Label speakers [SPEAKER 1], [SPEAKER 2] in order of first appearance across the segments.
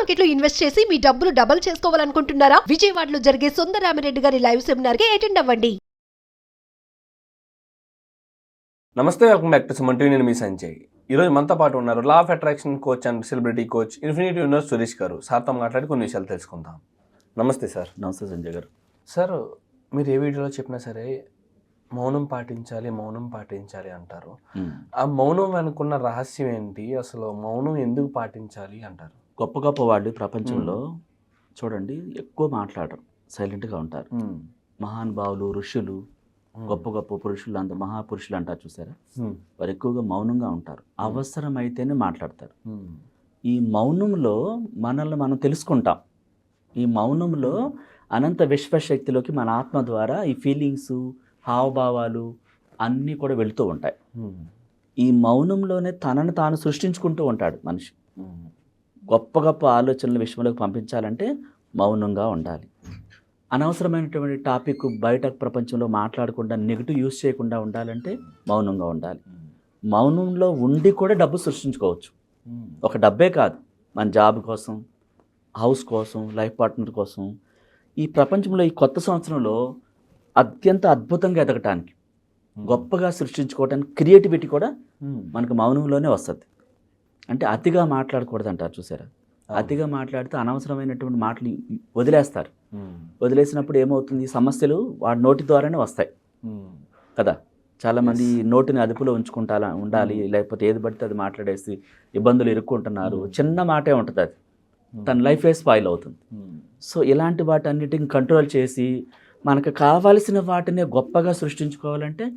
[SPEAKER 1] Market లో invest చేసి మీ డబ్బులు డబుల్ చేసుకోవాలనుకుంటున్నారా? విజయవాడలో జరిగే సుందరరామిరెడ్డి గారి లైవ్ సెమినార్ కి అటెండ్ అవ్వండి.
[SPEAKER 2] నమస్తే, welcome back to Suman TV. నేను మీ సంజయ్. ఈరోజు మనతో పాటు ఉన్నారు law of attraction coach and celebrity coach infinity universe Suresh గారు. సార్తో మాట్లాడి కొన్ని విషయాలు తెలుసుకుందాం. నమస్తే సార్.
[SPEAKER 3] నమస్తే సంజయ్ గారు.
[SPEAKER 2] సార్, మీరు ఏ వీడియోలో చెప్పినా సరే మౌనం పాటించాలి అంటారు. ఆ మౌనం వెనుకున్న రహస్యం ఏంటి? అసలు మౌనం ఎందుకు పాటించాలి అంటారు?
[SPEAKER 3] గొప్ప గొప్ప వాళ్ళు ప్రపంచంలో చూడండి ఎక్కువ మాట్లాడరు, సైలెంట్గా ఉంటారు. మహానుభావులు, ఋషులు, గొప్ప గొప్ప పురుషులు, అంత మహాపురుషులు అంటారు చూసారా, వారు ఎక్కువగా మౌనంగా ఉంటారు. అవసరమైతేనే మాట్లాడతారు. ఈ మౌనంలో మనల్ని మనం తెలుసుకుంటాం. ఈ మౌనంలో అనంత విశ్వశక్తిలోకి మన ఆత్మ ద్వారా ఈ ఫీలింగ్స్, హావభావాలు అన్నీ కూడా వెళుతూ ఉంటాయి. ఈ మౌనంలోనే తనను తాను సృష్టించుకుంటూ ఉంటాడు మనిషి. గొప్ప గొప్ప ఆలోచనలు విశ్వంలోకి పంపించాలంటే మౌనంగా ఉండాలి. అనవసరమైనటువంటి టాపిక్ బయట ప్రపంచంలో మాట్లాడకుండా, నెగిటివ్ యూజ్ చేయకుండా ఉండాలంటే మౌనంగా ఉండాలి. మౌనంలో ఉండి కూడా డబ్బు సృష్టించుకోవచ్చు. ఒక డబ్బే కాదు, మన జాబ్ కోసం, హౌస్ కోసం, లైఫ్ పార్ట్నర్ కోసం, ఈ ప్రపంచంలో ఈ కొత్త సంవత్సరంలో అత్యంత అద్భుతంగా ఎదగటానికి, గొప్పగా సృష్టించుకోవటానికి క్రియేటివిటీ కూడా మనకు మౌనంలోనే వస్తుంది. అంటే అతిగా మాట్లాడకూడదు అంటారు చూసారా. అతిగా మాట్లాడితే అనవసరమైనటువంటి మాటలు వదిలేస్తారు. వదిలేసినప్పుడు ఏమవుతుంది, సమస్యలు వాడి నోటి ద్వారానే వస్తాయి కదా. చాలామంది నోటిని అదుపులో ఉండాలి, లేకపోతే ఏది పడితే అది మాట్లాడేసి ఇబ్బందులు ఇరుక్కుంటున్నారు. చిన్న మాటే ఉంటుంది, అది తన లైఫే స్పాయిల్ అవుతుంది. సో ఇలాంటి వాటన్నిటిని కంట్రోల్ చేసి మనకు కావాల్సిన వాటిని గొప్పగా సృష్టించుకోవాలంటే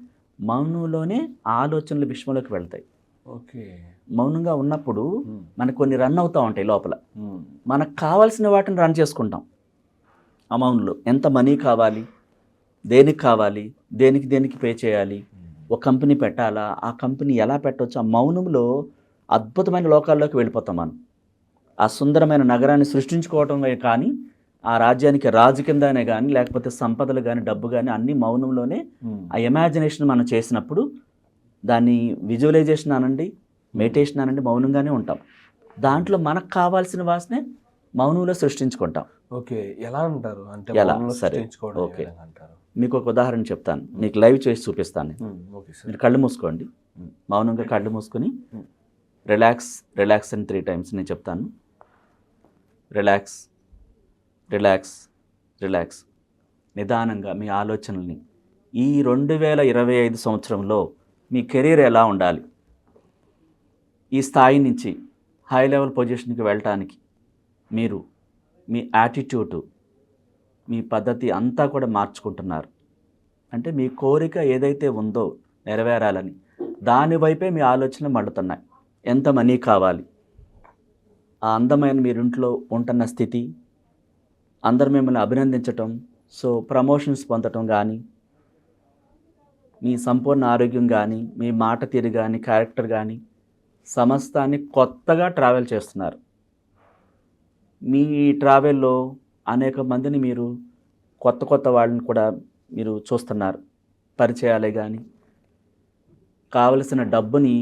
[SPEAKER 3] మౌనంలోనే ఆలోచనలు విశ్వంలోకి వెళ్తాయి.
[SPEAKER 2] ఓకే.
[SPEAKER 3] మౌనంగా ఉన్నప్పుడు మనకు కొన్ని రన్ అవుతూ ఉంటాయి లోపల. మనకు కావాల్సిన వాటిని రన్ చేసుకుంటాం ఆ మౌనంలో. ఎంత మనీ కావాలి, దేనికి కావాలి, దేనికి పే చేయాలి, ఒక కంపెనీ పెట్టాలా, ఆ కంపెనీ ఎలా పెట్టవచ్చు, ఆ మౌనంలో అద్భుతమైన లోకాల్లోకి వెళ్ళిపోతాం మనం. ఆ సుందరమైన నగరాన్ని సృష్టించుకోవటమే కానీ, ఆ రాజ్యానికి రాజు కిందనే కానీ, లేకపోతే సంపదలు కానీ, డబ్బు కానీ అన్నీ మౌనంలోనే. ఆ ఇమాజినేషన్ మనం చేసినప్పుడు దాన్ని విజువలైజేషన్ అనండి, మెడిటేషన్ అనండి, మౌనంగానే ఉంటాం. దాంట్లో మనకు కావాల్సిన వాసనే మౌనంలో సృష్టించుకుంటాం.
[SPEAKER 2] ఓకే. ఎలా అంటారు? అంటే
[SPEAKER 3] ఎలా? సరే, ఓకే. మీకు ఒక ఉదాహరణ చెప్తాను, మీకు లైవ్ చేసి చూపిస్తాను. మీరు కళ్ళు మూసుకోండి, మౌనంగా కళ్ళు మూసుకొని రిలాక్స్ అని 3 times నేను చెప్తాను. Relax, relax, relax. నిదానంగా మీ ఆలోచనల్ని ఈ 2025 సంవత్సరంలో మీ కెరీర్ ఎలా ఉండాలి, ఈ స్థాయి నుంచి హై లెవెల్ పొజిషన్కి వెళ్ళటానికి మీరు మీ యాటిట్యూడ్, మీ పద్ధతి అంతా కూడా మార్చుకుంటున్నారు. అంటే మీ కోరిక ఏదైతే ఉందో నెరవేరాలని, దానివైపే మీ ఆలోచనలు మళ్ళుతున్నాయి. ఎంత మనీ కావాలి, ఆ అందమైన మీరు ఇంట్లో ఉంటున్న స్థితి, అందరు మిమ్మల్ని అభినందించటం, సో ప్రమోషన్స్ పొందటం కానీ, మీ సంపూర్ణ ఆరోగ్యం కానీ, మీ మాట తీరు కానీ, క్యారెక్టర్ కానీ, సమస్తాన్ని కొత్తగా ట్రావెల్ చేస్తున్నారు. మీ ట్రావెల్లో అనేక మందిని మీరు కొత్త వాళ్ళని కూడా మీరు చూస్తున్నారు, పరిచయాలే కానీ, కావలసిన డబ్బుని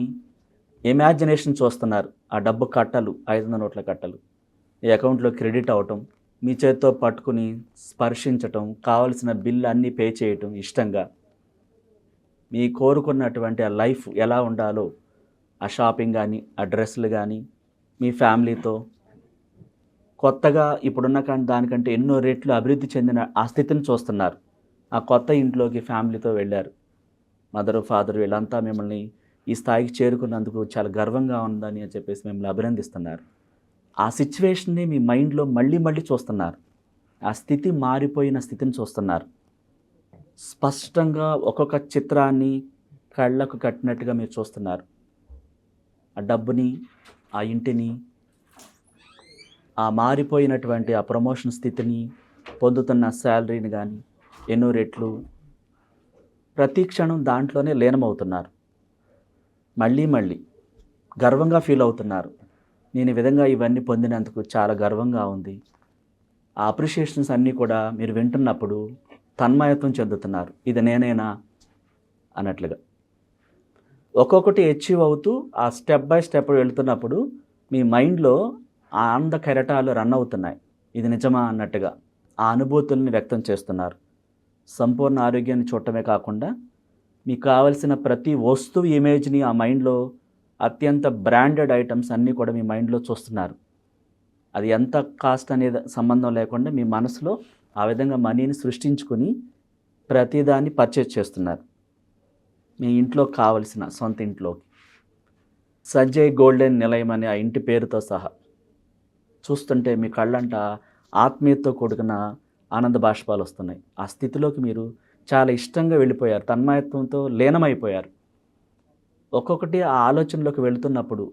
[SPEAKER 3] ఇమాజినేషన్ చూస్తున్నారు. ఆ డబ్బు కట్టలు, 500 నోట్ల కట్టలు ఈ అకౌంట్లో క్రెడిట్ అవటం, మీ చేతితో పట్టుకుని స్పర్శించటం, కావలసిన బిల్లు అన్నీ పే చేయటం ఇష్టంగా. మీ కోరుకున్నటువంటి ఆ లైఫ్ ఎలా ఉండాలో, ఆ షాపింగ్ కానీ, ఆ డ్రెస్సులు కానీ, మీ ఫ్యామిలీతో కొత్తగా ఇప్పుడున్న దానికంటే ఎన్నో రెట్లు అభివృద్ధి చెందిన ఆ స్థితిని చూస్తున్నారు. ఆ కొత్త ఇంట్లోకి ఫ్యామిలీతో వెళ్ళారు. మదరు, ఫాదరు వీళ్ళంతా మిమ్మల్ని ఈ స్థాయికి చేరుకున్నందుకు చాలా గర్వంగా ఉందని అని చెప్పేసి మిమ్మల్ని అభినందిస్తున్నారు. ఆ సిచ్యువేషన్ని మీ మైండ్లో మళ్ళీ చూస్తున్నారు. ఆ స్థితి మారిపోయిన స్థితిని చూస్తున్నారు. స్పష్టంగా ఒక్కొక్క చిత్రాన్ని కళ్ళకు కట్టినట్టుగా మీరు చూస్తున్నారు. ఆ డబ్బుని, ఆ ఇంటిని, ఆ మారిపోయినటువంటి ఆ ప్రమోషన్ స్థితిని, పొందుతున్న శాలరీని కానీ, ఎన్నో రెట్లు ప్రతి క్షణం దాంట్లోనే లీనమవుతున్నారు. మళ్ళీ గర్వంగా ఫీల్ అవుతున్నారు. నేను ఈ విధంగా ఇవన్నీ పొందినందుకు చాలా గర్వంగా ఉంది. ఆ అప్రిషియేషన్స్ అన్నీ కూడా మీరు వింటున్నప్పుడు తన్మయత్వం చెందుతున్నారు. ఇది నేనేనా అన్నట్లుగా. ఒక్కొక్కటి అచీవ్ అవుతూ ఆ స్టెప్ బై స్టెప్ వెళ్తున్నప్పుడు మీ మైండ్లో ఆ ఆనంద కెరటాలు రన్ అవుతున్నాయి, ఇది నిజమా అన్నట్టుగా ఆ అనుభూతుల్ని వ్యక్తం చేస్తున్నారు. సంపూర్ణ ఆరోగ్యాన్ని చూడటమే కాకుండా మీకు కావలసిన ప్రతి వస్తువు ఇమేజ్ని ఆ మైండ్లో అత్యంత బ్రాండెడ్ ఐటమ్స్ అన్నీ కూడా మీ మైండ్లో చూస్తున్నారు. అది ఎంత కాస్ట్ అనేది సంబంధం లేకుండా మీ మనసులో ఆ విధంగా మనీని సృష్టించుకుని ప్రతిదాన్ని పర్చేజ్ చేస్తున్నారు మీ ఇంట్లో కావలసిన సొంత ఇంట్లోకి. సంజయ్ గోల్డెన్ నిలయం అనే ఆ ఇంటి పేరుతో సహా చూస్తుంటే మీ కళ్ళంట ఆత్మీయతతో కూడుకున్న ఆనంద బాష్పాలు వస్తున్నాయి. ఆ స్థితిలోకి మీరు చాలా ఇష్టంగా వెళ్ళిపోయారు, తన్మయత్వంతో లీనమైపోయారు. ఒక్కొక్కటి ఆ ఆలోచనలోకి వెళుతున్నప్పుడు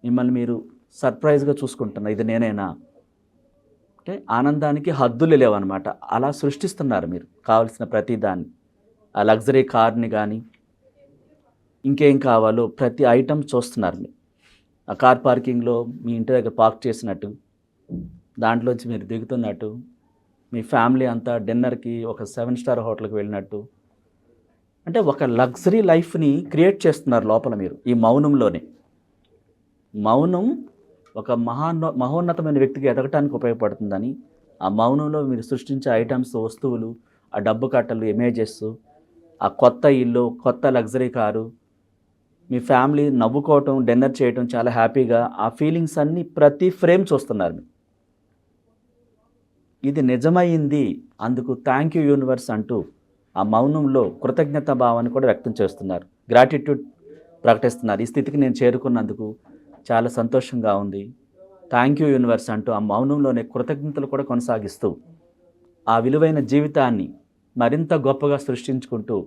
[SPEAKER 3] మిమ్మల్ని మీరు సర్ప్రైజ్గా చూసుకుంటున్నారు, ఇది నేనేనా అంటే ఆనందానికి హద్దులు లేవన్నమాట. అలా సృష్టిస్తున్నారు మీరు కావలసిన ప్రతిదాన్ని. ఆ లగ్జరీ కార్ని కానీ ఇంకేం కావాలో ప్రతి ఐటమ్ చూస్తున్నారు మీరు. ఆ కార్ పార్కింగ్లో మీ ఇంటి దగ్గర పార్క్ చేసినట్టు, దాంట్లోంచి మీరు దిగుతున్నట్టు, మీ ఫ్యామిలీ అంతా డిన్నర్కి ఒక 7 స్టార్ హోటల్కి వెళ్ళినట్టు, అంటే ఒక లగ్జరీ లైఫ్ని క్రియేట్ చేస్తున్నారు లోపల మీరు ఈ మౌనంలోనే. మౌనం ఒక మహోన్నతమైన వ్యక్తికి ఎదగటానికి ఉపయోగపడుతుందని ఆ మౌనంలో మీరు సృష్టించే ఐటమ్స్, వస్తువులు, ఆ డబ్బు కట్టలు, ఇమేజెస్, ఆ కొత్త ఇల్లు, కొత్త లగ్జరీ కారు, మీ ఫ్యామిలీ నవ్వుకోవటం, డిన్నర్ చేయటం చాలా హ్యాపీగా, ఆ ఫీలింగ్స్ అన్నీ ప్రతి ఫ్రేమ్ చూస్తున్నారు మీరు. ఇది నిజమైంది, అందుకు థ్యాంక్ యూ యూనివర్స్ అంటూ ఆ మౌనంలో కృతజ్ఞత భావాన్ని కూడా వ్యక్తం చేస్తున్నారు, గ్రాటిట్యూడ్ ప్రకటిస్తున్నారు. ఈ స్థితికి నేను చేరుకున్నందుకు చాలా సంతోషంగా ఉంది, థ్యాంక్ యూ యూనివర్స్ అంటూ ఆ మౌనంలోనే కృతజ్ఞతలు కూడా కొనసాగిస్తూ ఆ విలువైన జీవితాన్ని మరింత గొప్పగా సృష్టించుకుంటూ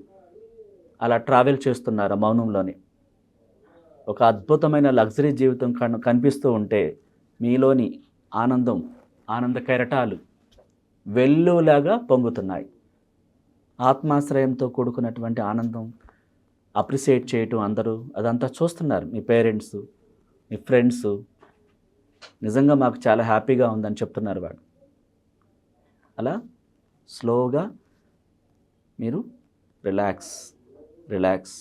[SPEAKER 3] అలా ట్రావెల్ చేస్తున్నారు ఆ మౌనంలోనే. ఒక అద్భుతమైన లగ్జరీ జీవితం కనిపిస్తూ ఉంటే మీలోని ఆనంద కెరటాలు వెల్లులాగా పొంగుతున్నాయి. ఆత్మాశ్రయంతో కూడుకున్నటువంటి ఆనందం అప్రిషియేట్ చేయటం అందరూ అదంతా చూస్తున్నారు. మీ పేరెంట్స్, మీ ఫ్రెండ్స్ నిజంగా మాకు చాలా హ్యాపీగా ఉందని చెప్తున్నారు వాడు. అలా స్లోగా మీరు రిలాక్స్ రిలాక్స్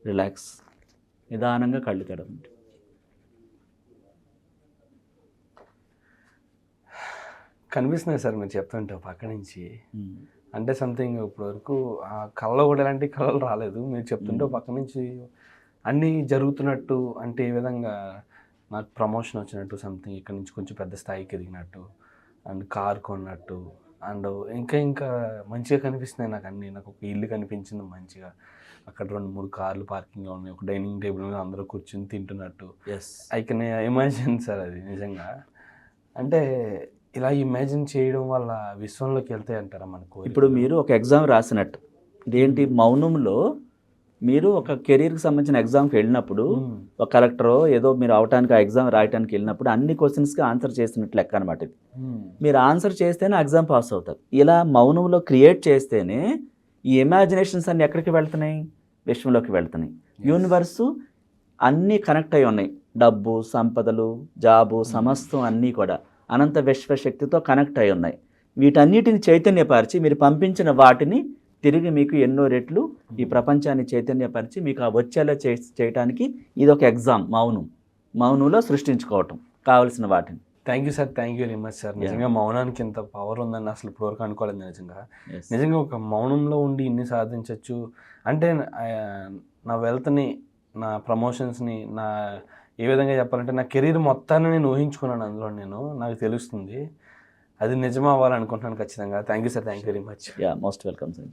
[SPEAKER 3] రిలాక్స్ నిదానంగా కళ్ళు తెరవండి.
[SPEAKER 2] కనిపిస్తున్నాయి సార్ మీరు చెప్తుంటే పక్క నుంచి. అంటే సంథింగ్ ఇప్పుడు వరకు ఆ కళ్ళలో కూడా ఎలాంటి కళలు రాలేదు. మీరు చెప్తుంటే పక్క నుంచి అన్నీ జరుగుతున్నట్టు, అంటే ఏ విధంగా నాకు ప్రమోషన్ వచ్చినట్టు, సంథింగ్ ఇక్కడ నుంచి కొంచెం పెద్ద స్థాయికి ఎదిగినట్టు, అండ్ కార్ కొన్నట్టు, అండ్ ఇంకా మంచిగా కనిపిస్తున్నాయి నాకు అన్నీ. నాకు ఒక ఇల్లు కనిపించింది మంచిగా, అక్కడ 2-3 కార్లు పార్కింగ్లో ఉన్నాయి, ఒక డైనింగ్ టేబుల్ మీద అందరూ కూర్చొని తింటున్నట్టు. ఐ కెన్ ఇమాజిన్ సార్ అది నిజంగా. అంటే ఇలా ఇమాజిన్ చేయడం వల్ల విశ్వంలోకి వెళ్తాయి అంటారా మనకు?
[SPEAKER 3] ఇప్పుడు మీరు ఒక ఎగ్జామ్ రాసినట్టు, ఇదేంటి మౌనంలో మీరు ఒక కెరీర్కి సంబంధించిన ఎగ్జామ్కి వెళ్ళినప్పుడు, ఒక కలెక్టరో ఏదో మీరు అవటానికి ఆ ఎగ్జామ్ రాయటానికి వెళ్ళినప్పుడు అన్ని క్వశ్చన్స్కి ఆన్సర్ చేసినట్లు లెక్క అనమాట ఇది. మీరు ఆన్సర్ చేస్తేనే ఎగ్జామ్ పాస్ అవుతారు. ఇలా మౌనంలో క్రియేట్ చేస్తేనే ఈ ఇమాజినేషన్స్ అన్నీ ఎక్కడికి వెళ్తున్నాయి? విశ్వంలోకి వెళ్తున్నాయి. యూనివర్సు అన్నీ కనెక్ట్ అయి ఉన్నాయి. డబ్బు, సంపదలు, జాబు, సమస్తం అన్నీ కూడా అనంత విశ్వశక్తితో కనెక్ట్ అయి ఉన్నాయి. వీటన్నిటిని చైతన్యపరిచి మీరు పంపించిన వాటిని తిరిగి మీకు ఎన్నో రెట్లు ఈ ప్రపంచాన్ని చైతన్యపరిచి మీకు ఆ వచ్చేలా చేయటానికి ఇది ఒక ఎగ్జామ్. మౌనంలో సృష్టించుకోవటం కావలసిన వాటిని.
[SPEAKER 2] Thank you sir, thank you very much sir. నిజంగా మౌనానికి ఇంత పవర్ ఉందని అసలు ఇప్పటివరకు అనుకోలేదు నిజంగా ఒక మౌనంలో ఉండి ఇన్ని సాధించవచ్చు అంటే. నా వెల్త్ని, నా ప్రమోషన్స్ని, నా ఏ విధంగా చెప్పాలంటే నా కెరీర్ మొత్తాన్ని నేను ఊహించుకున్నాను అందులో. నాకు తెలుస్తుంది అది నిజం అవ్వాలనుకుంటున్నాను ఖచ్చితంగా. Thank you sir, thank you very much.
[SPEAKER 3] Most welcome sir.